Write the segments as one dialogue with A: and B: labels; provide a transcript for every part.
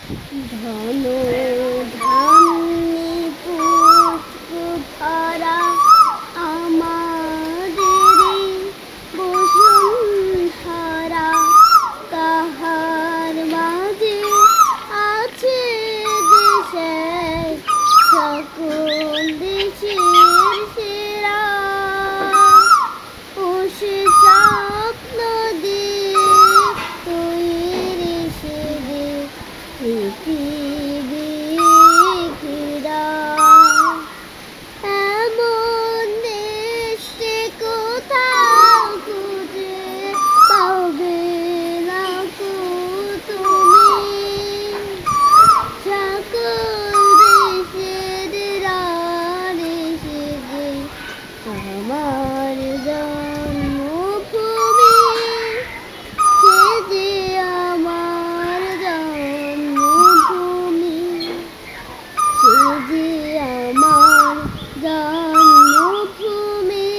A: ধন ধান্যে পুষ্প ভরা আমাদেরই বসুন্ধরা। কাহার মাঝে আছে দেশের সকল দেশের সেরা। ও সে স্বপ্ন দিয়ে তৈরি সে পৃথিবী ঘেরা। এমন দেশকে কোথাও খুঁজে পাবে না কো তুমি। সকল দেশের রানী সেজে আমার জন্মভূমি। সে যে আমার জন্মভূমি, সে যে আমার জন্মভূমি।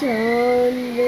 A: চন্দ্র